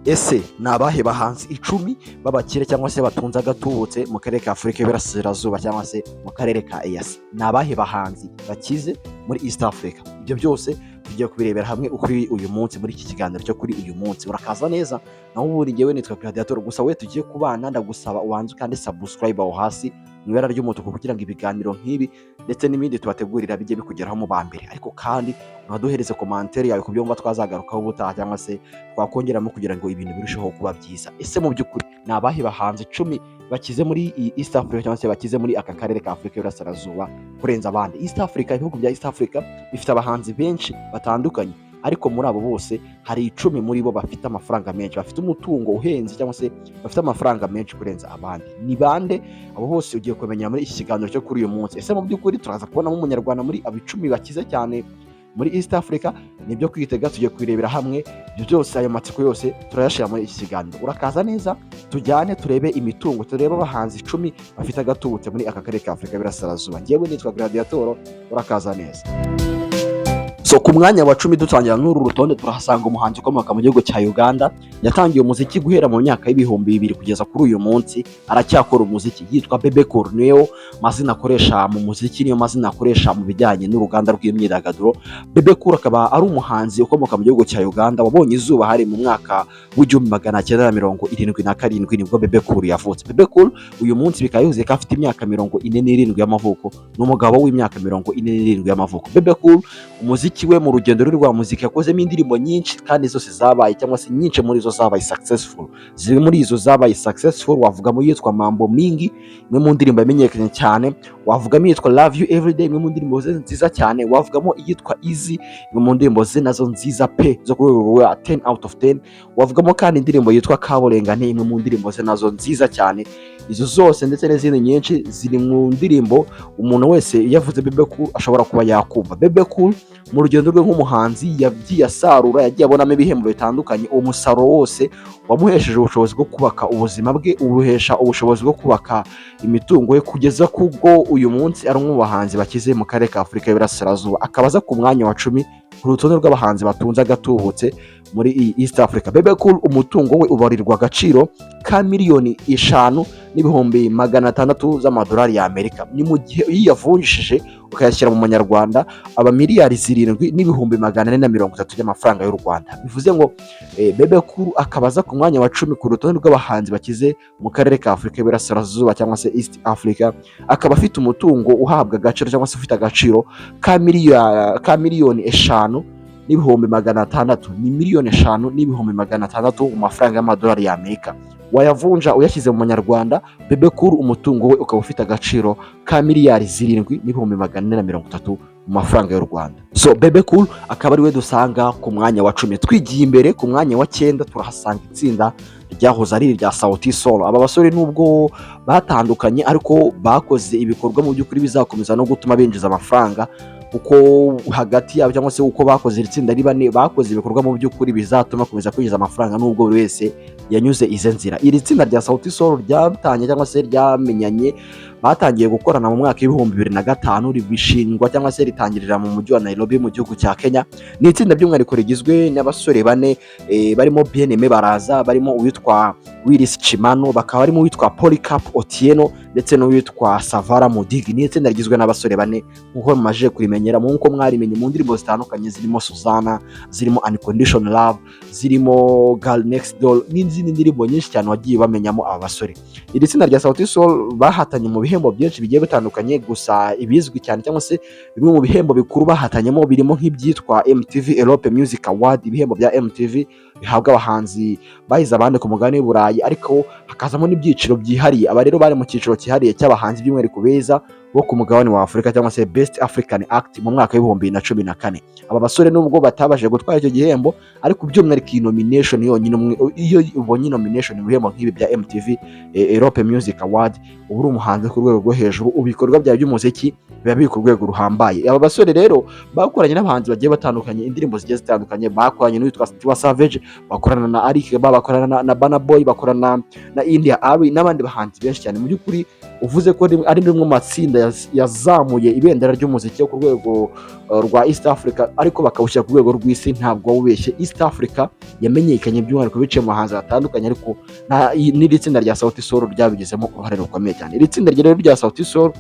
ese ni abahe bahanzi 10 b'abakire cyangwa se batunze agatubutse mu karere ka Afurika y'Iburasirazuba cyangwa se mu karere ka EAC? Ni abahe bahanzi bakize muri East Africa? Ibyo byose tugiye kubirebera hamwe ukuri uyu munsi muri iki kiganiro cyo kuri uyu munsi. Urakaza neza, naho ubundi ngewe nitwa Gladiator, gusa we tugiye kubana ndagusaba ubanze kandi subscribe aho hasi mu ibara ry'umutuku kugira ngo ibiganiro nk'ibi ndetse n'ibindi tubategurira bijye bikugeraho mu bambere, ariko kandi unaduhereze commentaire yawe ku byo mba twazagarukaho ubutaha cyangwa se twakongeramo kugira ngo ibintu birusheho kuba byiza. Ese mu by'ukuri ni abahe bahanzi 10 bakize muri East Africa cyangwa se bakize muri aka karere ka Afurika y'Iburasirazuba kurenza abandi? East Africa, ibihugu bya East Africa bifite abahanzi benshi batandukanye, ariko muri abo bose hari 10 muri bo bafite amafaranga menshi, bafite umutungo uhenze cyangwa se bafite amafaranga menshi kurenza abandi. Ni bande abo bose? Ugiye kumenya muri iki kiganiro cyo kuri uyu munsi. Ese mu by'ukuri turaza kubonamo umunyarwanda muri abo 10 bakize cyane muri East Africa? Nibyo kwitega, tugiye kwirebera hamwe ibyo byose, ayo matsiko yose turayashira muri iki kiganiro. Urakaza neza, tujyane turebe imitungo, turebe abahanzi 10 bafite agatubutse muri aka karere ka Afurika y'Iburasirazuba. Ngewe nitwa Gladiator, urakaza neza. So ku mwanya wa 10 dutangira n'uru rutonde turahasanga umuhanzi ukomoka mu gihugu cya Uganda, yatangiye umuziki guhera mu myaka y'ibihumbi 2000 kugeza kuri uyu munsi aracyakora umuziki. Yitwa Bebe Cool, niyo mazina akoresha mu muziki, niyo mazina akoresha mu bijyanye n'uruganda rw'imyidagaduro. Bebe Cool akaba ari umuhanzi ukomoka mu gihugu cya Uganda wabonye izuba hari mu mwaka w'1977 nibwo Bebe Cool yavutse. Bebe Cool uyu munsi bikaba yuzuye ko afite imyaka 47 y'amavuko n'umugabo w'imyaka 47 y'amavuko. Bebe Cool umuziki we mu rugendo rwa muzika yakozemo indirimbo nyinshi kandi zose zabaye cyangwa se nyinshi muri zo zabaye successful. Ziri muri izo zabaye successful wavugamo yitwa Mambo Mingi, imwe mu ndirimbo yamenyekanye cyane. Wavugamo yitwa Love You Everyday, imwe mu ndirimbo ze nziza cyane. Wavugamo yitwa Easy, imwe mu ndirimbo ze nazo nziza pe zo ku rwego rwa 10 out of 10. Wavugamo kandi indirimbo yitwa Kaburengane, imwe mu ndirimbo ze nazo nziza cyane. Izo zose ndetse n'izindi nyinshi ziri mu ndirimbo umuntu wese yavuze Bebe Cool ashobora kuba yakumva. Bebe Cool mu rugendo rwe nk'umuhanzi yagiye asarura, yagiye abonamo ibihembo bitandukanye. Uwo musaruro wose wamuhesheje ubushobozi bwo kubaka ubuzima bwe, ubuhesha ubushobozi bwo kubaka imitungo ye, kugeza kubwo uyu munsi ari umwe mu bahanzi bakize mu karere ka Afurika y'Iburasirazuba. Akabaza ku mwanya wa 10 ku rutonde rw'abahanzi batunze agatubutse muri East Africa. Bebe Cool umutungo we ubarirwa agaciro ka miliyoni 5,600 z'amadolari y'Amerika. Ni mu gihe iyo yavunjishije ukayashyira mu manyarwanda aba miliyari 7,430 y'amafaranga y'u Rwanda. Bivuze ngo Bebe Cool akabaza ku mwanya wa 10 ku rutonde rw'abahanzi bakize mu karere ka Afurika y'Iburasirazuba cyangwa se East Africa. Akaba afite umutungo uhabwa agaciro cyangwa se ufite agaciro ka miliyoni 5,600. Ni miliyoni 5,600 mu mafaranga y'amadolari y'Amerika. Wayavunja uyashyize mu manyarwanda, Bebe Cool umutungo we ukaba ufite agaciro ka miliyari 7,430 mu mafaranga y'u Rwanda. So Bebe Cool akaba ari we dusanga ku mwanya wa 10. Twigiye imbere ku mwanya wa 9 turahasanga itsinda ryahoze ari irya Sauti Sol. Aba basore nubwo batandukanye ariko bakoze ibikorwa mu by'ukuri bizakomeza no gutuma binjiza amafaranga, uko hagati yabo cyangwa se uko bakoze itsinda ari bane bakoze ibikorwa mu by'ukuri bizatuma komeza kwinjiza amafaranga nubwo buri wese yanyuze ize nzira. Iri tsinda rya Sauti Sol ryatanye cyangwa se ryamenyanye, batangiye gukorana mu mwaka w'2005, ribishingwa cyangwa se ritangirira mu mujyi wa Nairobi mu gihugu cya Kenya. Ni itsinda by'umwihariko rigizwe n'abasore bane, barimo Bien-Aimé Baraza, barimo uwitwa Willis Chimano, bakaba barimo uwitwa Polycarp Otieno ndetse n'uwitwa Savara Mudigi. Ni itsinda rigizwe n'abasore bane nk'uko mumaje kurimenyera nk'uko mwarimenye mu ndirimbo zitandukanye, zirimo Susanna, zirimo Unconditional Love, zirimo Girl Next Door n'izindi ndirimbo nyinshi cyane wagiye bamenyamo aba basore. Iri tsinda rya Sauti Sol bahatanye mu bihembo byinshi bigiye bitandukanye, gusa ibizwi cyane cyangwa se bimwe mu bihembo bikuru bahatanyemo birimo nk'ibyitwa MTV Europe Music Award, ibihembo bya MTV bihabwa abahanzi bahize abandi ku mugabane w'i Burayi, ariko hakazamo n'ibyiciro byihariye. Aba rero bari mu cyiciro cyihariye cy'abahanzi by'umwihariko beza bo ku mugabane wa Afurika cyangwa se Best African Act mu mwaka w'2014. Aba basore nubwo batabashije gutwara icyo gihembo, ariko by'umwihariko iyi nomination yonyine, iyo ubonye nomination mu bihembo nk'ibi bya MTV Europe Music Award, ubu uri umuhanzi ku rwego rwo hejuru, ibikorwa byawe by'umuziki biba biri ku rwego ruhambaye. Aba basore rero bakoranye n'abahanzi bagiye batandukanye, indirimbo zigiye zitandukanye, bakoranye n'uwitwa Tiwa Savage, bakorana na Alikiba, bakorana na Burna Boy, bakorana na India Ari n'abandi bahanzi benshi cyane. Mu by'ukuri uvuze ko ari rimwe mu matsinda yazamuye ibendera ry'umuziki ku rwego rwa East Africa, ariko bakawushyira ku rwego rw'isi, ntabwo wawubeshye. East Africa yamenyekanye by'umwihariko biciye mu bahanzi batandukanye, ariko n'iri tsinda rya Sauti Sol ryabigizemo uruhare rukomeye cyane. Iri tsinda rero rya Sauti Sol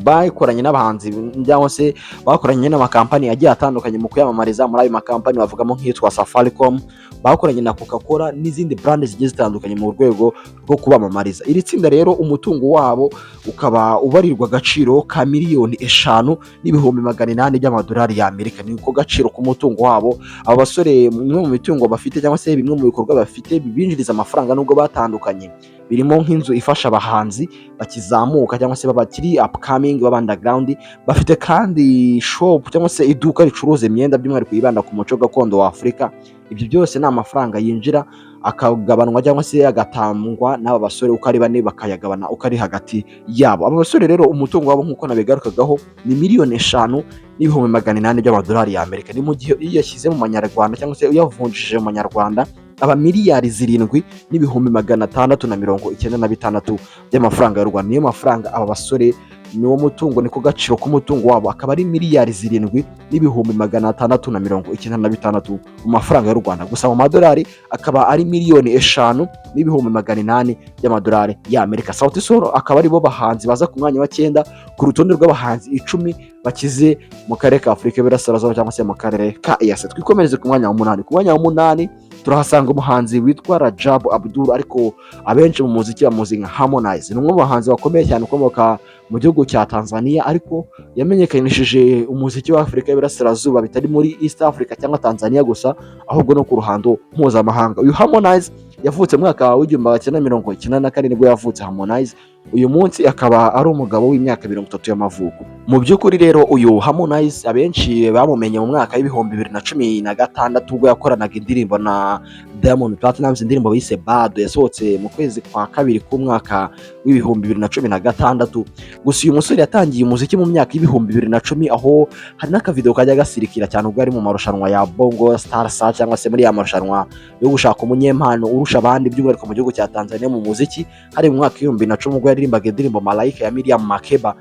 bakoranye n'abahanzi cyangwa se bakoranye n'amakampani agiye atandukanye mu kuyamamariza. Muri ayo makampani bavugamo nk'itwa Safaricom, bakoranye na Coca-Cola n'izindi brand zigiye zitandukanye mu rwego rwo kubamamariza. Iri tsinda rero umutungo wabo ukaba ubarirwa agaciro ka miliyoni 5,800,000 by'amadolari y'Amerika. Ni uko gaciro ku mutungo wabo. Aba basore bimwe mu mitungo bafite cyangwa se bimwe mu bikorwa bafite bibinjiriza amafaranga nubwo batandukanye, birimo nk'inzu ifasha abahanzi bakizamuka cyangwa se babakiri upcoming baba underground. Bafite kandi shop cyangwa se iduka ricuruza imyenda by'umwihariko yibanda ku muco gakondo wa Afurika. Ibyo byose ni amafaranga yinjira akagabanwa cyangwa se agatangwa n'aba basore uko ari bane, bakayagabana uko ari hagati yabo. Aba basore rero umutungo wabo nk'uko nabigarukagaho ni miliyoni 5,800,000 by'amadolari y'Amerika. Ni mu gihe iyo yashyize mu manyarwanda cyangwa se uyavunjije mu manyarwanda aba miliyari 7,696 by'amafaranga y'u Rwanda. Niyo mafaranga aba basore, niwo mutungo, niko gaciro k'umutungo wabo, akaba ari miliyari 7,696 mu mafaranga y'u Rwanda. Gusa mu madolari akaba ari miliyoni 5,800,000 by'amadolari y'Amerika. Sauti Sol akaba ari bo bahanzi baza ku mwanya wa 9 ku rutonde rw'abahanzi 10 bakize mu karere ka Afurika y'Iburasirazuba cyangwa se mu karere ka EAC. Twikomereze ku mwanya wa 8. Ku mwanya wa 8 turahasanga umuhanzi witwa Rajab Abdul, ariko abenshi mu muziki bamuzi nka Harmonize. Ni umwe mu bahanzi bakomeye cyane ukomoka mu gihugu cya Tanzania, ariko yamenyekanishije umuziki wa Afurika y'Iburasirazuba bitari muri East Africa cyangwa Tanzania gusa, ahubwo no ku ruhando mpuzamahanga. Uyu Harmonize yavutse mu mwaka wa 1994 nibwo yavutse Harmonize. Uyu munsi akaba ari umugabo w'imyaka 30 y'amavuko. Mu by'ukuri rero uyu Harmonize abenshi bamumenye mu mwaka w'ibihumbi 2016 ubwo yakoranaga indirimbo na Diamond Platnumz, indirimbo bise Bado, yasohotse mu kwezi kwa kabiri k'umwaka w'ibihumbi 2016. Gusa uyu musore yatangiye umuziki mu myaka y'ibihumbi 2010, aho hari n'akavideo kajya gasirikira cyane ubwo ari mu marushanwa ya Bongo Star Search cyangwa se muri ya marushanwa yo gushaka umunyempano urusha abandi by'umwihariko mu gihugu cya Tanzania mu muziki. Hari mu mwaka w'ibihumbi 2010 ubwo yaririmbaga indirimbo Malaika ya Miriam Makeba.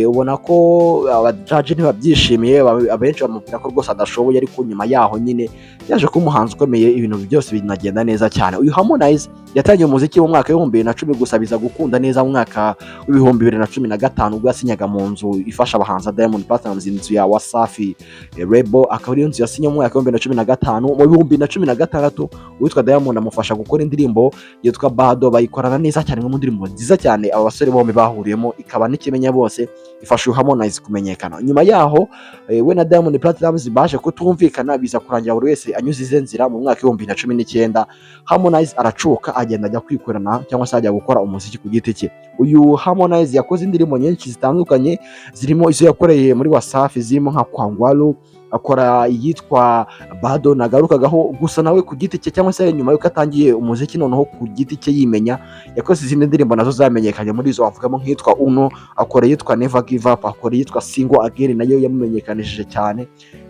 Ubona ko abajaji ntibabyishimiye, abenshi bamubwira ko rwose adashoboye, ariko nyuma yaho nyine yaje kuba umuhanzi ukomeye, ibintu byose binagenda neza cyane. Uyu Harmonize yatangiye umuziki mu mwaka w'ibihumbi 2010 gusa biza gukunda neza mu mwaka w'ibihumbi 2015 ubwo yasinyaga mu nzu ifasha abahanzi Diamond Platnumz, inzu ya Wasafi Label. Akaba ariyo nzu yasinye mu mwaka w'ibihumbi 2015. Mu bihumbi 2016 uwitwa Diamond amufasha gukora indirimbo yitwa Bado, bayikorana neza cyane mu ndirimbo nziza cyane aba basore bombi bahuriyemo, ikaba n'ikimenya bose, ifasha Harmonize kumenyekana. Nyuma yaho we na Diamond Platnumz baje kutumvikana, biza kurangira buri wese anyuze ize nzira. Mu mwaka w'ibihumbi 2019 Harmonize aracuka agenda ajya kwikorana cyangwa se ajya gukora umuziki ku giti cye. Uyu Harmonize yakoze indirimbo nyinshi zitandukanye, zirimo izo yakoreye muri Wasafi zirimo nka Kwangwaru, akora iyitwa Bado nagarukagaho. Gusa nawe ku giti cye cyangwa se nyuma yuko atangiye umuziki noneho ku giti cye yimenya, yakoze izindi ndirimbo nazo zamenyekanye. Muri izo wavugamo nk'itwa Uno, akora iyitwa Never Give Up, akora iyitwa Single Again nayo yamumenyekanishije cyane,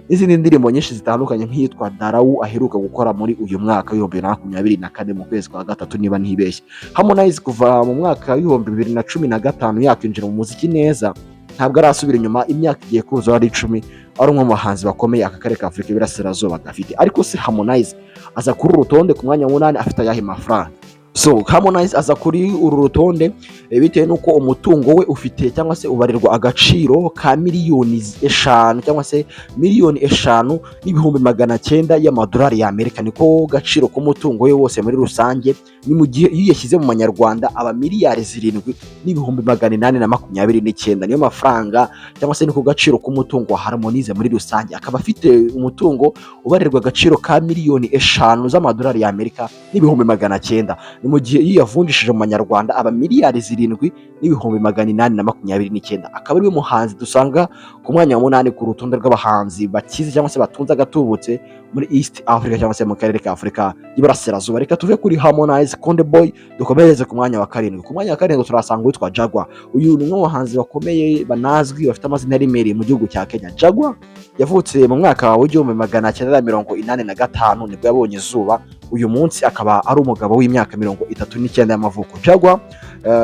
n'izindi ndirimbo nyinshi zitandukanye nk'iyitwa Darau aheruka gukora muri uyu mwaka w'ibihumbi 2024 mu kwezi kwa gatatu niba ntibeshye. Harmonize kuva mu mwaka w'ibihumbi 2015 yakwinjira mu muziki neza, ntabwo arasubira inyuma. Imyaka igiye kuza ari 10, ari umwe mu bahanzi bakomeye aka karere ka Afurika y'Iburasirazuba gafite. Ariko se Harmonize aza kuri urutonde ku mwanya wa 8 afite ayahe mafaranga? So Harmonize aza kuri uru rutonde bitewe nuko umutungo we ufite cyangwa se ubarirwa agaciro ka miliyoni 5 cyangwa se miliyoni 5,900,000 y'amadolari y'Amerika. Niko gaciro k'umutungo we wose muri rusange. Ni mu gihe iyo yashyize mu manyarwanda aba miliyari 7,829. Niyo mafaranga cyangwa se niko gaciro k'umutungo wa Harmonize muri rusange. Akaba afite umutungo ubarirwa agaciro ka miliyoni 5 z'amadolari y'Amerika n'ibihumbi 900. ni mu gihe iyo yavunjishije mu manyarwanda aba miliyari 7,829, akaba ariwe muhanzi dusanga ku mwanya wa 8 ku rutonde rw'abahanzi bakize cyangwa se batunze agatubutse muri East Africa cyangwa se mu karere ka Afurika y'Iburasirazuba. Reka tuve kuri Harmonize Konde Boy dukomereze ku mwanya wa 7. Ku mwanya wa 7 turasanga witwa Jaguar. Uyu ni umwe mu bahanzi bakomeye banazwi bafite amazina aremereye mu gihugu cya Kenya. Jaguar yavutse mu mwaka wa 1985 nibwo yabonye izuba. Uyu munsi akaba ari umugabo w'imyaka 39 y'amavuko. Jaguar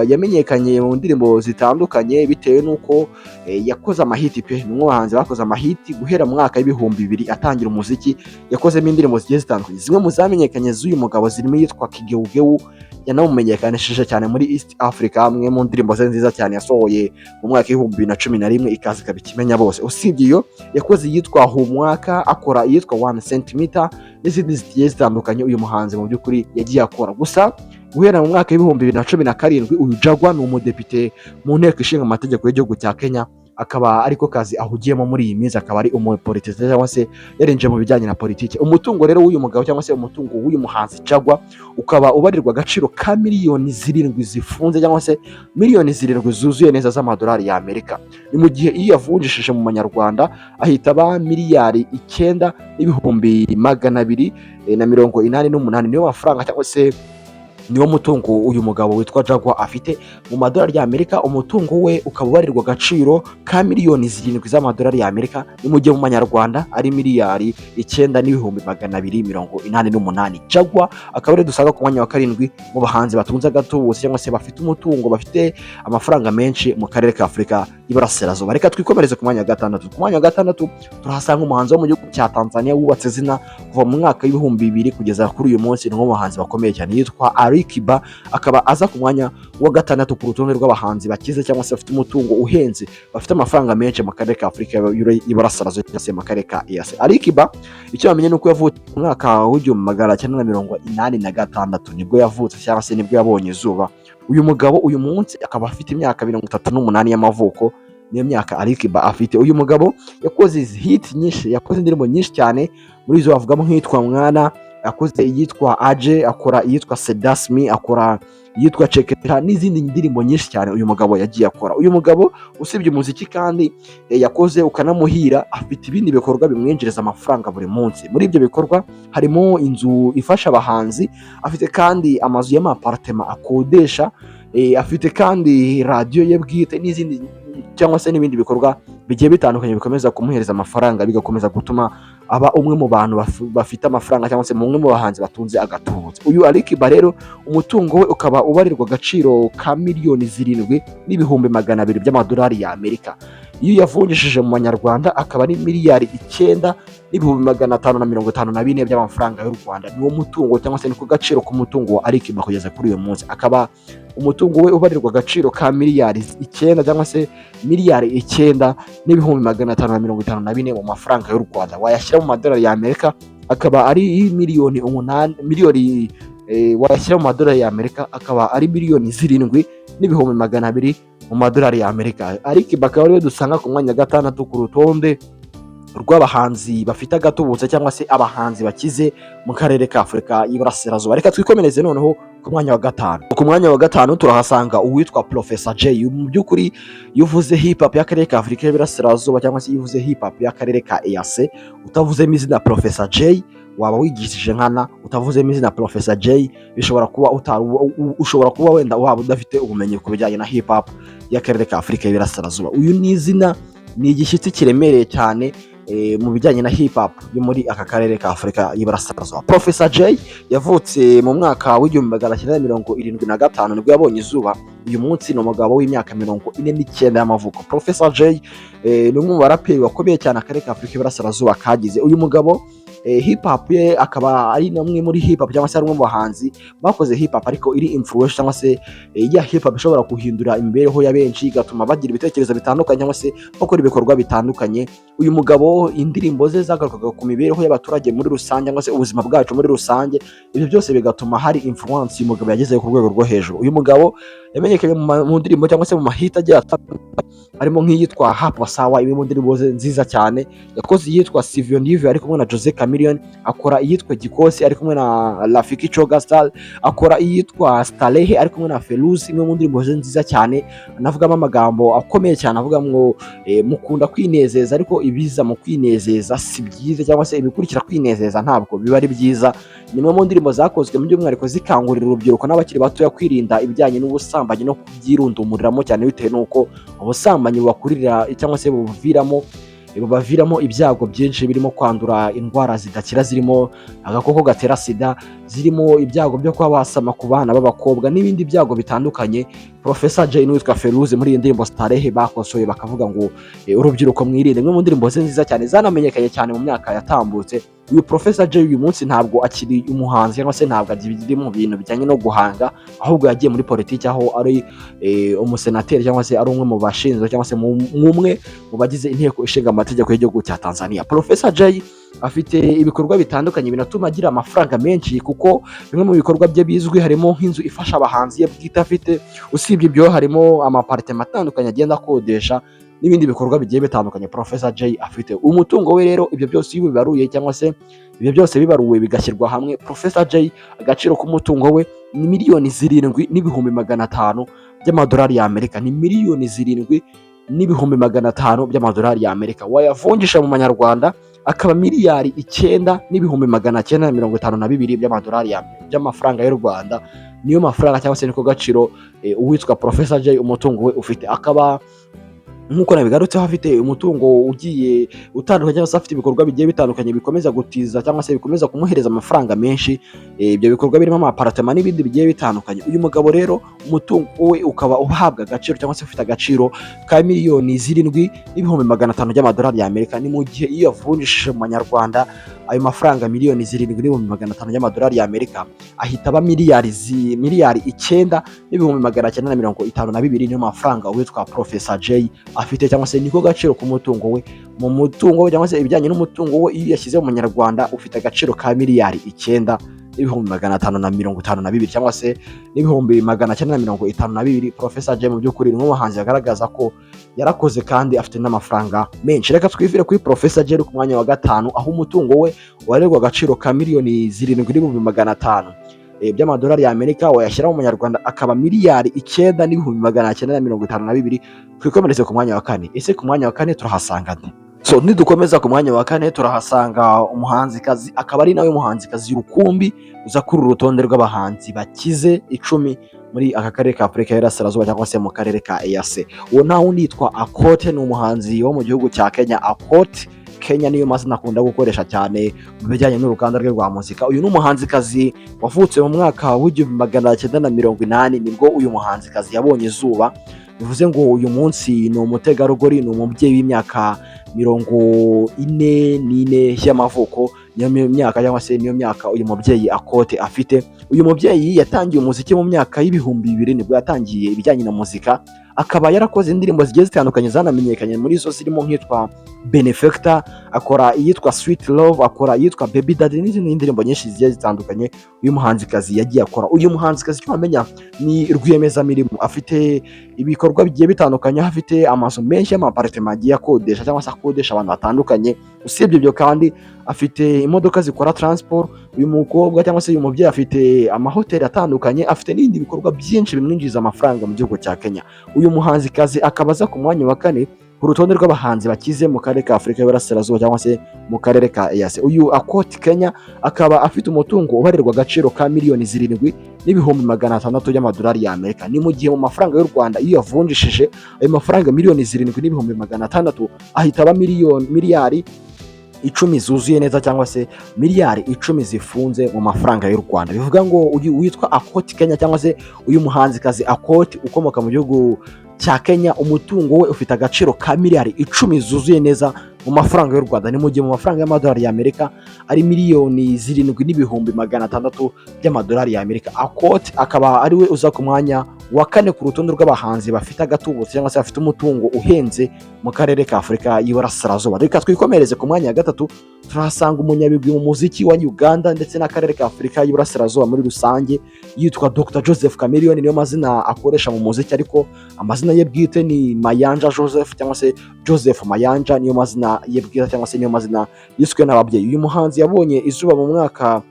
yamenyekanye mu ndirimbo zitandukanye bitewe nuko yakoze amahiti pe. Ni umwe mu bahanzi bakoze amahiti guhera mu mwaka w'ibihumbi 2000 atangira umuziki. Yakozemo indirimbo zigiye zitandukanye. Zimwe mu zamenyekanye z'uyu mugabo zirimo yitwa Kigeugeu, yanamumenyekanishije cyane muri East Africa. Amwe mu ndirimbo ze nziza cyane yasohoye mu mwaka w'ibihumbi 2011 ikaza ikabikimenya bose. Usibye iyo yakoze yitwa Humwaka, akora yitwa 1 cm n'izindi zigiye zitandukanye uyu muhanzi mu by'ukuri yagiye akora. Gusa guhera mu mwaka w'ibihumbi 2017 uyu Jaguar ni umudepite mu nteko ishinga amategeko y'igihugu cya Kenya, akaba ariko kazi ahugiyemo muri iyi minsi, akaba ari umupolitiki cyangwa se yarinjiye mu bijyanye na politiki. Umutungo rero w'uyu mugabo cyangwa se umutungo w'uyu muhanzi Jaguar ukaba ubarirwa agaciro ka miliyoni 7 zifunze cyangwa se miliyoni 7 zuzuye neza z'amadolari y'Amerika. Ni mu gihe iyo yavunjishije mu manyarwanda ahita aba miliyari 9,288 niyo mafaranga cyangwa se niwo mutungo uyu mugabo witwa Jaguar afite mu madolari y'Amerika. Umutungo we ukaba ubarirwa agaciro ka miliyoni 7 z'amadolari y'Amerika, ni mu gihe mu manyarwanda ari miliyari 9,288. Jaguar akaba ari dusanga ku mwanya wa 7 mu bahanzi batunze agatubutse cyangwa se bafite umutungo, bafite amafaranga menshi mu karere ka Afurika y'Iburasirazuba. Reka twikomereze ku mwanya wa 6. Ku mwanya wa 6 turahasanga umuhanzi wo mu gihugu cya Tanzania wubatse izina kuva mu mwaka w'ibihumbi 2000 kugeza kuri uyu munsi. Ni umwe mu bahanzi bakomeye cyane yitwa Kiba, akaba aza ku mwanya wa 6 ku rutonde rw'abahanzi bakize cyangwa se bafite umutungo uhenze, bafite amafaranga menshi mu karere ka Afurika y'Iburasirazuba cyangwa se mu karere ka EAC. Kiba icyo bamenye nuko yavutse mu mwaka w'1986 nibwo yavutse cyangwa se nibwo yabonye izuba. Uyu mugabo uyu munsi akaba afite imyaka 38 y'amavuko, niyo myaka Kiba afite. Uyu mugabo yakoze hit nyinshi, yakoze indirimbo nyinshi cyane, muri izo bavugamo nk'itwa Mwana, akoze iyitwa Aje, akora iyitwa Sedasmi, akora iyitwa Chekera n'izindi ndirimbo nyinshi cyane uyu mugabo yagiye akora. Uyu mugabo usibye umuziki kandi yakoze ukanamuhira, afite ibindi bikorwa bimwinjiriza amafaranga buri munsi. Muri ibyo bikorwa harimo inzu ifasha abahanzi, afite kandi amazu y'amapartema akodesha, afite kandi radio ye bwite n'izindi cyangwa se n'ibindi bikorwa bigiye bitandukanye bikomeza kumuhereza amafaranga, bigakomeza gutuma aba umwe mu bantu bafite amafaranga cyangwa se umwe mu bahanzi batunze agatubutse. Uyu Kiba rero umutungo we ukaba ubarirwa agaciro ka miliyoni 7,200 by'amadolari y'Amerika. Iyo yavunjishije mu manyarwanda akaba ari miliyari 9,554 by'amafaranga y'u Rwanda. Niwo mutungo cyangwa se niko gaciro k'umutungo wa Kiba kugeza kuri uyu munsi. Akaba umutungo we ubarirwa agaciro ka miliyari 9 cyangwa se miliyari 9,554 mu mafaranga y'u Rwanda. Wayashyira mu madolari y'Amerika akaba ari miliyoni 8 wayashyira mu madolari y'Amerika akaba ari miliyoni 7,200 mu madolari y'Amerika. Kiba akaba ariwe dusanga ku mwanya wa 6 ku rutonde rw'abahanzi bafite agatubutse cyangwa se abahanzi bakize mu karere ka Afurika y'Iburasirazuba. Reka twikomereze noneho ku mwanya wa 5. Ku mwanya wa 5 turahasanga uwitwa Professor J. Mu by'ukuri yuvuze hip hop y'akarere ka Afurika y'Iburasirazuba cyangwa se yuvuze hip hop y'akarere ka EAC, utavuzemo izina Professor J waba wigishije nkana. Utavuzemo izina Professor J bishobora kuba ushobora kuba wenda waba udafite ubumenyi ku bijyanye na hip hop y'akarere ka Afurika y'Iburasirazuba. Uyu ni izina, ni igishyitsi kiremereye cyane mu bijyanye na hip hop yo muri aka karere ka Afurika y'Iburasirazuba. Professor J yavutse mu mwaka w'1975 nibwo yabonye izuba. Uyu munsi ni umugabo w'imyaka 49 y'amavuko. Professor J ni umwe mu baraperi bakomeye cyane akarere ka Afurika y'Iburasirazuba kagize. Uyu mugabo hip hop ye akaba ari namwe muri hip hop cyangwa se ari umwe mu bahanzi bakoze hip hop ariko iri influence cyangwa se ya hip hop ishobora guhindura imibereho ya benshi, igatuma bagira ibitekerezo bitandukanye cyangwa se bakora ibikorwa bitandukanye. Uyu mugabo indirimbo ze zagarukaga ku mibereho y'abaturage muri rusange cyangwa se ubuzima bwacu muri rusange. Ibyo byose bigatuma hari influence uyu mugabo yagezeho ku rwego rwo hejuru. Uyu mugabo yamenyekanye mu ndirimbo cyangwa se mu mahita agiye harimo nk'iyitwa Hapo Sawa, imwe mu ndirimbo ze nziza cyane. Yakoze iyitwa Sivyo Ndivyo ari kumwe na Jose Camille Chameleone, akora iyitwa Gikosi ari kumwe na Rafiki Choga Star, akora iyitwa Starehe ari kumwe na Feruzi, imwe mu ndirimbo ze nziza cyane anavugamo amagambo akomeye cyane avuga ngo mukunda kwinezeza ariko ibiza mu kwinezeza si byiza, cyangwa se ibikurikira kwinezeza ntabwo biba ari byiza. Ni imwe mu ndirimbo zakozwe mu by'umwihariko zikangurira urubyiruko n'abakiri batoya kwirinda ibijyanye n'ubusambanyi no kubyirundumuriramo cyane, bitewe n'uko ubusambanyi bubakurira cyangwa se bubaviramo ibyago byinshi birimo kwandura indwara zidakira, zirimo agakoko gatera sida, zirimo ibyago byo kuba basama ku bana b'abakobwa n'ibindi byago bitandukanye. Professor Jay n'uwitwa Feruzi muri iyi ndirimbo Starehe bakosoye bakavuga ngo urubyiruko mwirinde. Imwe mu ndirimbo ze nziza cyane zanamenyekanye cyane mu myaka yatambutse. Uyu Professor Jay uyu munsi ntabwo akiri umuhanzi cyangwa se ntabwo akiri mu bintu bijyanye no guhanga, ahubwo yagiye muri politiki aho ari umusenateri cyangwa se ari umwe mu bashinzwe cyangwa se umwe mu bagize inteko ishinga amategeko y'igihugu cya Tanzania. Professor Jay afite ibikorwa bitandukanye binatuma agira amafaranga menshi, kuko bimwe mu bikorwa bye bizwi harimo nk'inzu ifasha abahanzi ye bwite afite. Usibye ibyo harimo amapartema atandukanye agenda akodesha n'ibindi bikorwa bigiye bitandukanye Professor Jay afite. Umutungo we rero ibyo byose iyo bibaruye cyangwa se ibyo byose bibaruwe bigashyirwa hamwe, Professor Jay agaciro k'umutungo we ni miliyoni 7,500 by'amadolari y'Amerika. Ni miliyoni 7,500 by'amadolari y'Amerika. Wayavunjisha mu manyarwanda akaba miliyari 9,952 by'amadolari by'amafaranga y'u Rwanda. Niyo mafaranga cyangwa se niko gaciro uwitwa Professor Jay umutungo we ufite. Akaba nkuko nabigarutseho afite umutungo ugiye utandukanye, cyangwa se afite ibikorwa bigiye bitandukanye bikomeza gutiza cyangwa se bikomeza kumuhereza amafaranga menshi. Ibyo bikorwa birimo amapartema n'ibindi bigiye bitandukanye. Uyu mugabo rero umutungo we ukaba uhabwa agaciro cyangwa se ufite agaciro ka miliyoni 7,500 by'amadolari y'Amerika. Ni mu gihe iyo yavunjishije mu manyarwanda ayo mafaranga miliyoni 7,500 by'amadolari y'Amerika ahita aba miliyari 9,952 niyo mafaranga uwitwa Professor Jay afite, cyangwa se niko gaciro k'umutungo we. Mu mutungo we cyangwa se ibijyanye n'umutungo we iyo yashyize mu manyarwanda ufite agaciro ka miliyari 9,552 cyangwa se 9,952. Professor Jay mu by'ukuri ni umuhanzi agaragaza ko yarakoze kandi afite n'amafaranga menshi. Reka twivire kuri Professor Jay ku mwanya wa 5, aho umutungo we warerwa agaciro ka miliyoni 7,500 by'amadolari y'Amerika, wayashyira mu manyarwanda akaba miliyari 9,952. Twikomereze ku mwanya wa 4. Ese ku mwanya wa 4 turahasanga nde? So nidukomeza ku mwanya wa 4 turahasanga umuhanzikazi, akaba ari nawe muhanzikazi rukumbi uza kuri urutonde rw'abahanzi bakize 10 muri aka karere ka Afurika y'Iburasirazuba cyangwa se mu karere ka EAC. Uwo nta wundi yitwa Akote, ni umuhanzi wo mu gihugu cya Kenya. Akote Kenya niyo mazina akunda gukoresha cyane mu bijyanye n'uruganda rwe rwa muzika. Uyu ni umuhanzikazi wavutse mu mwaka w'1980 nibwo uyu muhanzikazi yabonye izuba. Bivuze ngo uyu munsi ni umutegarugori, ni umubyeyi w'imyaka 44 y'amavuko. Niyo myaka cyangwa se niyo myaka uyu mubyeyi Akote afite. Uyu mubyeyi yatangiye umuziki mu myaka y'ibihumbi 2000 nibwo yatangiye ibijyanye na muzika. Akaba yarakoze indirimbo zigiye zitandukanye zanamenyekanye, muri zo zirimo nk'itwa Benefactor, akora iyitwa Sweet Love, akora iyitwa Baby Daddy n'izindi ndirimbo nyinshi zigiye zitandukanye uyu muhanzikazi yagiye akora. Uyu muhanzikazi cyo amenya ni rwiyemezamirimo, afite ibikorwa bigiye bitandukanye, afite amazu menshi y'amapartema agiye akodesha cyangwa se akodesha abantu batandukanye. Usibye ibyo kandi afite imodoka zikora transport. Uyu mukobwa cyangwa se uyu mubyeyi afite amahoteli atandukanye, afite n'ibindi bikorwa byinshi bimwinjiza amafaranga mu gihugu cya Kenya. Uyu muhanzikazi akabaza ku mwanya wa 4 ku rutonde rw'abahanzi bakize mu karere ka Afurika y'Iburasirazuba cyangwa se mu karere ka EAC. Uyu Akote Kenya akaba afite umutungo ubarirwa agaciro ka miliyoni 7,500 by'amadolari y'Amerika. Ni mu gihe mu mafaranga y'u Rwanda iyo yavunjishije ayo mafaranga miliyoni 7,500 ahita aba miliyari 10 zuzuye neza, cyangwa se miliyari 10 zifunze mu mafaranga y'u Rwanda. Bivuga ngo uyu witwa Akote Kenya cyangwa se uyu muhanzikazi Akote ukomoka mu gihugu cya Kenya, umutungo we ufite agaciro ka miliyari 10 zuzuye neza mu mafaranga y'u Rwanda. Ni mu gihe mu mafaranga y'amadolari y'Amerika ari miliyoni 7,500 by'amadolari y'Amerika. Akote akaba ari we uza ku mwanya wa kane ku rutonde rw'abahanzi bafite agatubutse cyangwa se bafite umutungo uhenze mu karere ka Afurika y'Iburasirazuba. Reka twikomereze ku mwanya wa gatatu, turahasanga umunyabigwi mu muziki wa Uganda ndetse n'akarere ka Afurika y'Iburasirazuba muri rusange, yitwa Dr Joseph Chameleone, niyo mazina akoresha mu muziki, ariko amazina ye bwite ni Mayanja Joseph cyangwa se Joseph Mayanja, niyo mazina ye bwite cyangwa se niyo mazina yiswe n'ababyeyi. Uyu muhanzi yabonye izuba mu mwaka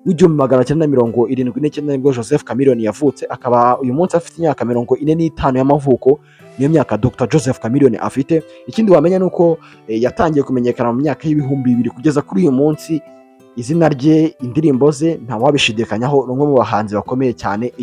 w'igihumbi magana cyenda mirongo irindwi n'icyenda nibwo Joseph Chameleone yavutse, akaba uyu munsi afite imyaka 45 y'amavuko, niyo myaka Dr Joseph Chameleone afite. Ikindi wamenya nuko yatangiye kumenyekana mu myaka y'ibihumbi 2000 kugeza kuri uyu munsi. Izina rye, indirimbo ze nta wabishidikanyaho, ni umwe mu bahanzi bakomeye cyane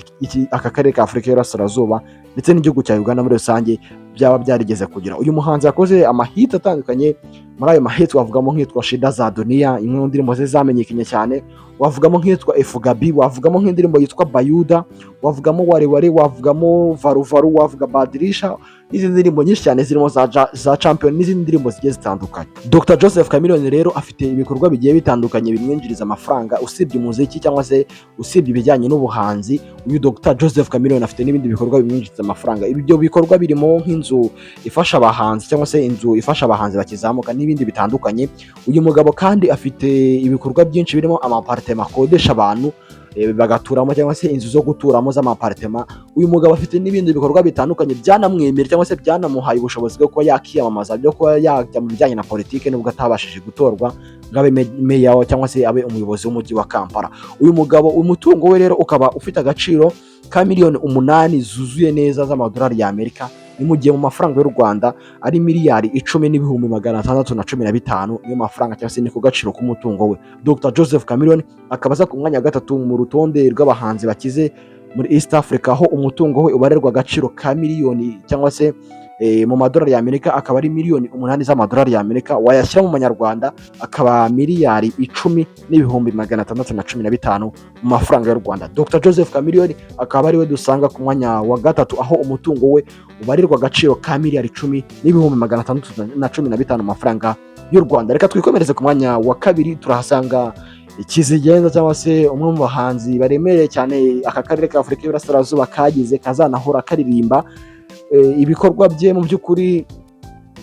aka karere ka Afurika y'Iburasirazuba ndetse n'igihugu cya Uganda muri rusange byaba byarigeze kugira. Uyu muhanzi yakoze amahit atandukanye, muri ayo mahit wavugamo nk'itwa Shida za Dunia, imwe mu ndirimbo ze zamenyekanye cyane, wavugamo nk'itwa Efugabi, wavugamo nk'indirimbo yitwa Bayuda, wavugamo Ware Ware, wavugamo Varu Varu, wavuga Badirisha, n'izindi ndirimbo nyinshi cyane zirimo za Champion n'izindi ndirimbo zigiye zitandukanye. Dr Joseph Chameleone rero afite ibikorwa bigiye bitandukanye bimwinjiriza amafaranga, usibye umuziki cyangwa se usibye ibijyanye n'ubuhanzi. Uyu Dr Joseph Chameleone afite n'ibindi bikorwa bimwinjiriza amafaranga. Ibyo bikorwa birimo nk'inzu ifasha abahanzi cyangwa se inzu ifasha abahanzi bakizamuka n'ibindi bitandukanye. Uyu mugabo kandi afite ibikorwa byinshi birimo amapartema akodesha abantu bagaturamo cyangwa se inzu zo guturamo z'amapartema. Uyu mugabo afite n'ibindi bikorwa bitandukanye byanamwemera cyangwa se byanamuhaye ubushobozi bwo kuba yakiyamamaza, byo kuba yajya mu bijyanye na politike nubwo atabashije gutorwa ngo abe meya cyangwa se abe umuyobozi w'umujyi wa Kampala. Uyu mugabo umutungo we rero ukaba ufite agaciro ka miliyoni 8 zuzuye neza z'amadolari y'Amerika, ni mu gihe mu mafaranga y'u Rwanda ari miliyari 10,615 niyo mafaranga cyangwa se niko gaciro k'umutungo we. Dr Joseph Chameleone akaba aza ku mwanya wa gatatu mu rutonde rw'abahanzi bakize muri East Africa, aho umutungo we ubarerwa agaciro ka miliyoni cyangwa se mu madolari y'Amerika akaba ari miliyoni 8 z'amadolari y'Amerika, wayashyira mu manyarwanda akaba miliyari 10,615 mu mafaranga y'u Rwanda. Dr Joseph Chameleone akaba ari we dusanga ku mwanya wa gatatu, aho umutungo we ubarirwa agaciro ka miliyari 10,615 mu mafaranga y'u Rwanda. Reka twikomereze ku mwanya wa kabiri, turahasanga Kizigenza cyangwa se umwe mu bahanzi baremereye cyane aka karere ka Afurika y'Iburasirazuba kagize, kazanahora karirimba. Ibikorwa bye mu by'ukuri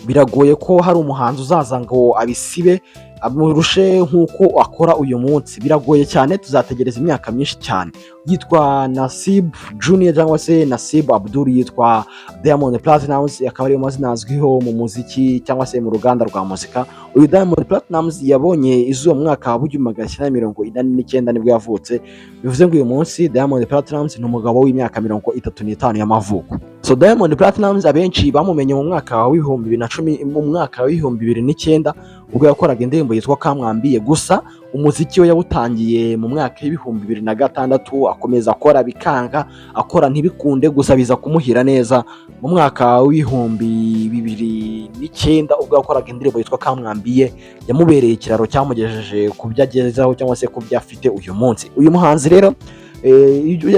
biragoye ko hari umuhanzi uzaza ngo abisibe amurushe nk'uko akora uyu munsi, biragoye cyane, tuzategereza imyaka myinshi cyane. Yitwa Nasib Junior cyangwa se Nasib Abdul, yitwa Diamond Platnumz, akaba ariyo mazina azwiho mu muziki cyangwa se mu ruganda rwa muzika. Uyu Diamond Platnumz yabonye izuba mu mwaka wa 1949 nibwo yavutse, bivuze ngo uyu munsi Diamond Platnumz ni umugabo w'imyaka 35 y'amavuko. So Diamond Platnumz abenshi bamumenye mu mwaka wa 2010, mu mwaka wa 2009 ubwo yakoraga indirimbo yitwa Kamwambiye. Gusa umuziki we yawutangiye mu mwaka w'ibihumbi 2006, akomeza akora bikanga, akora ntibikunde, gusa biza kumuhira neza mu mwaka w'ibihumbi 2009 ubwo yakoraga indirimbo yitwa Kamwambiye, yamubereye ikiraro cyamugejeje ku byo agezeho cyangwa se ku byo afite uyu munsi. Uyu muhanzi rero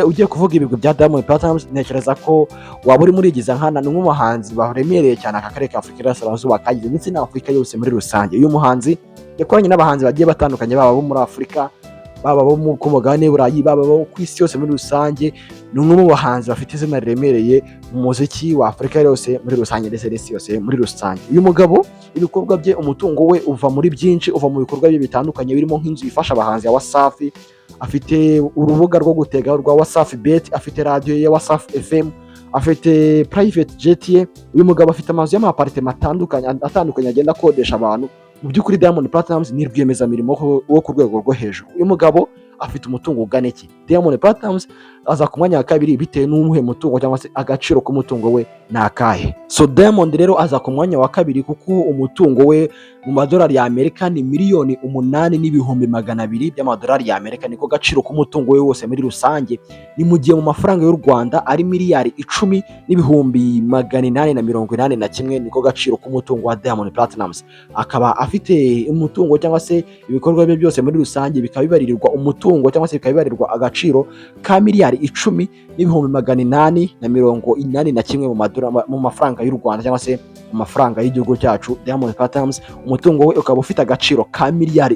ugiye kuvuga ibigwi bya Diamond Platnumz, ntekereza ko waba uri murigiza nkana, ni umuhanzi baremereye cyane aka karere ka Afurika y'Iburasirazuba kagize ndetse na Afurika yose muri rusange. Uyu muhanzi yakoranye n'abahanzi bagiye batandukanye, baba bo muri Afurika, baba bo ku mugabane w'Uburayi, baba bo ku isi yose muri rusange. Ni umwe mu bahanzi bafite izina riremereye mu muziki wa Afurika yose muri rusange ndetse n'isi yose muri rusange. Uyu mugabo ibikorwa bye, umutungo we uva muri byinshi, uva mu bikorwa bye bitandukanye birimo nk'inzu ifasha abahanzi ya Wasafi, afite urubuga rwo gutega rwa Wasafi Bet, afite radio ya Wasafi FM, afite private jet ye. Uyu mugabo afite amazu y'amapartema atandukanye agenda akodesha abantu. Mu by'ukuri Diamond Platnumz ni rwiyemezamirimo wo ku rwego rwo hejuru. Uyu mugabo afite umutungo ugana iki? Diamond Platnumz aza ku mwanya wa kabiri bitewe n'umuhe mutungo cyangwa se agaciro k'umutungo we nakahe. So Diamond rero aza ku mwanya wa kabiri kuko umutungo we mu madolari y'Amerika ni miliyoni 8,200 by'amadolari y'Amerika, niko gaciro k'umutungo we wose muri rusange. Ni mu gihe mu mafaranga y'u Rwanda ari miliyari 10,881 niko gaciro k'umutungo wa Diamond Platnumz. Akaba afite umutungo cyangwa se ibikorwa bye byose muri rusange bikabibaririrwa umutungo cyangwa se bikabibarirwa agaciro ka miliyari 10,881 mu mafaranga y'u Rwanda cyangwa se mu mafaranga y'igihugu cyacu. Diamond Platnumz umutungo we ukaba ufite agaciro ka miliyari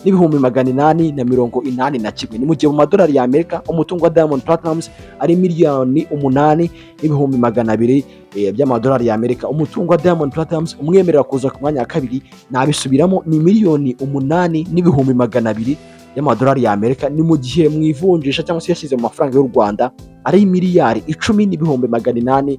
n'ibihumbi 881. Ni mu gihe mu madolari y'Amerika umutungo wa Diamond Platnumz ari miliyoni 8 n'ibihumbi 200 by'amadolari y'Amerika. Umutungo wa Diamond Platnumz umwemerera kuza ku mwanya wa kabiri, nabisubiramo, ni miliyoni 8 n'ibihumbi 200 y'amadolari y'Amerika. Ni mu gihe mu ivunjisha cyangwa se yashyize mu mafaranga y'u Rwanda ari miliyari 10 n'ibihumbi 881.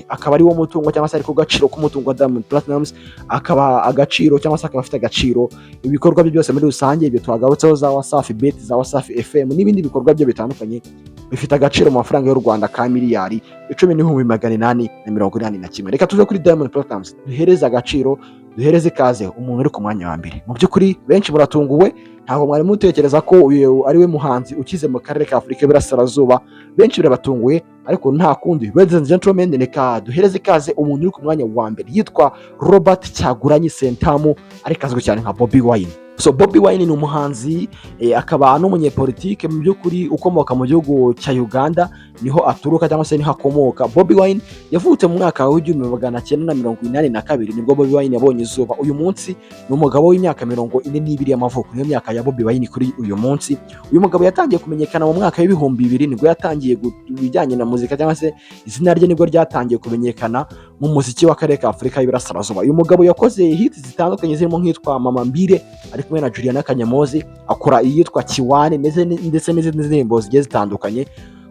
Akaba ari wo mutungo cyangwa se ariko gaciro k'umutungo wa Diamond Platnumz, akaba agaciro cyangwa se akaba afite agaciro ibikorwa bye byose muri rusange. Ibyo twagarutseho za Wasafi Bet, za Wasafi FM n'ibindi bikorwa bye bitandukanye bifite agaciro mu mafaranga y'u Rwanda ka miliyari 10 n'ibihumbi 881. Reka tuve kuri Diamond Platnumz, duhereze agaciro, duhereze ikaze umuntu uri ku mwanya wa mbere. Mu by'ukuri benshi muratunguwe, ntabwo mwari mutekereza ko uyu ari we muhanzi ukize mu karere ka Afurika y'Iburasirazuba. Benshi birabatunguye, ariko nta kundi. Ladies and gentlemen, reka duhereze ikaze umuntu uri ku mwanya wa mbere, yitwa Robert Kyagulanyi Ssentamu, ariko azwi cyane nka Bobi Wine. So Bobi Wine ni umuhanzi akaba n'umunyepolitike mu by'ukuri ukomoka mu gihugu cya Uganda, niho aturuka cyangwa se niho akomoka. Bobi Wine yavutse mu mwaka wa 1982 nibwo Bobi Wine yabonye izuba. Uyu munsi ni umugabo w'imyaka 42 y'amavuko, niyo myaka ya Bobi Wine kuri uyu munsi. Uyu mugabo yatangiye kumenyekana mu mwaka wa 2000, nibwo yatangiye ibijyanye na muzika cyangwa se izina rye nibwo ryatangiye kumenyekana mu muziki w'akarere ka Afurika y'Iburasirazuba. Uyu mugabo yakoze hits zitandukanye zirimo nk'itwa Mama Mbere ari kumwe na Juliana Kanyamozi, akora iyitwa Kiwane ndetse n'izindi ndirimbo zigiye zitandukanye.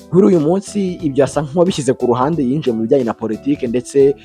Kuri uyu munsi ibyo asa nk'uwabishyize ku ruhande, yinjiye mu bijyanye na politike, ndetse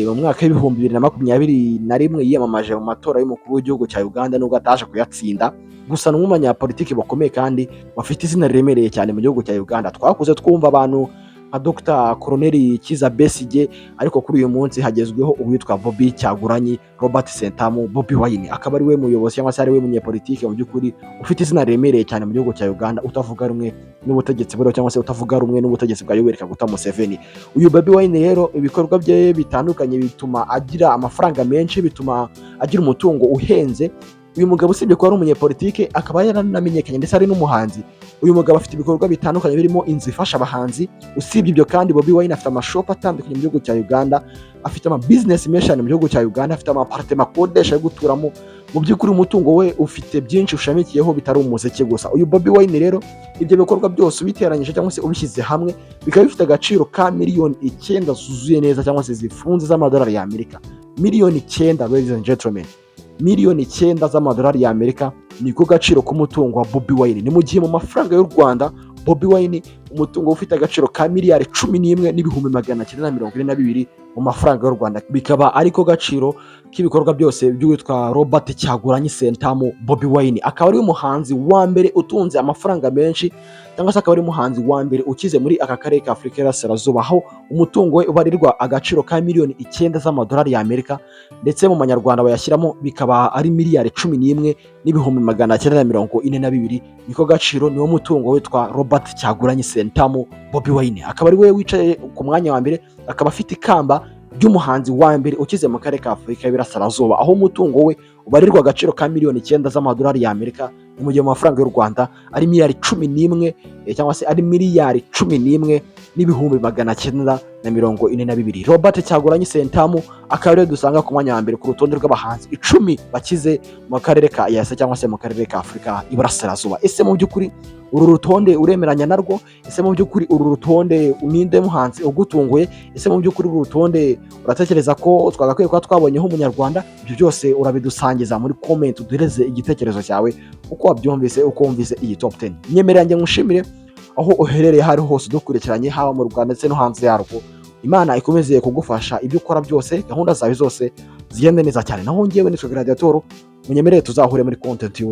mu mwaka wa 2021 yiyamamaje mu matora y'umukuru w'igihugu cya Uganda, nubwo ataje kuyatsinda. Gusa ni umumanyapolitiki bakomeye kandi bafite izina riremereye cyane mu gihugu cya Uganda. Twakuze twumva abantu nka Dr. Colonel Kiza Besigye, ariko kuri uyu munsi hagezweho uwitwa Bobi Kyagulanyi Robert Ssentamu Bobi Wine. Akaba ari we muyobozi cyangwa se ari we munyepolitike mu by'ukuri ufite izina riremereye cyane mu gihugu cya Uganda, utavuga rumwe n'ubutegetsi buriho cyangwa se utavuga rumwe n'ubutegetsi bwa Yoweri Kaguta Museveni. Uyu Bobi Wine rero ibikorwa bye bitandukanye bituma agira amafaranga menshi, bituma agira umutungo uhenze. Uyu mugabo usibye ko ari umunyepolitike, akaba yaranamenyekanye ndetse ari n'umuhanzi. Uyu mugabo afite ibikorwa bitandukanye birimo inzu ifasha abahanzi. Usibye ibyo kandi, Bobi Wine afite amashopu atandukanye mu gihugu cya Uganda, afite ama business menshi mu gihugu cya Uganda, afite ama apartment akodesha yo guturamo. Mu by'ukuri umutungo we ufite byinshi ushamikiyeho bitari umuziki gusa. Uyu Bobi Wine rero ibyo bikorwa byose ubiteranyije cyangwa se ubishyize hamwe bikaba bifite agaciro ka miliyoni 9 zuzuye neza cyangwa se zifunze z'amadolari y'Amerika. Miliyoni 9, ladies and gentlemen. Miliyoni 9 z'amadolari y'Amerika niko gaciro k'umutungo wa Bobi Wine. Ni mu gihe mu mafaranga y'u Rwanda Bobi Wine umutungo ufite agaciro ka miliyari 11 n'ibihumbi 942 mu mafaranga y'u Rwanda. Bikaba ariko gaciro k'ibikorwa byose by'uwitwa Robert Kyagulanyi Ssentamu Bobi Wine. Akaba ari umuhanzi wa mbere utunze amafaranga menshi, cyangwa se akaba ari umuhanzi wa mbere ukize muri aka karere ka Afurika y'Iburasirazuba, aho umutungo we ubarirwa agaciro ka miliyoni 9 z'amadolari y'Amerika, ndetse mu manyarwanda bayashyiramo bikaba ari miliyari 11 n'ibihumbi 942. Niko gaciro niwo mutungo witwa Robert Kyagulanyi Ssentamu Bobi Wine. Akaba ari we wicaye ku mwanya wa mbere, akaba afite ikamba ry'umuhanzi wa mbere ukize mu karere ka Afurika y'Iburasirazuba, aho umutungo we ubarirwa agaciro ka miliyoni 9 z'amadolari y'Amerika, mu gihe mu mafaranga y'u Rwanda ari miliyari 11 cyangwa se ari miliyari 11 n'ibihumbi 942. Robert Kyagulanyi Ssentamu akaba rero dusanga ku mwanya wa mbere ku rutonde rw'abahanzi 10 bakize mu karere ka EAC cyangwa se mu karere ka Afurika y'Iburasirazuba. Ese mu by'ukuri uru rutonde uremeranya narwo? Ese mu by'ukuri uru rutonde ninde muhanzi ugutunguye? Ese mu by'ukuri uru rutonde uratekereza ko twagakwiye kuba twabonyeho umunyarwanda? Ibyo byose urabidusangiza muri comment, uduhereze igitekerezo cyawe uko wabyumvise, uko wumvise iyi top 10. Nyemerera njye ngushimire aho uherereye hari hose udukurikiranye, haba mu Rwanda ndetse no hanze yarwo. Imana ikomeze kugufasha ibyo ukora byose, gahunda zawe zose zigende neza cyane. Naho ngewe ni Gladiator, munyemerere tuzahure muri content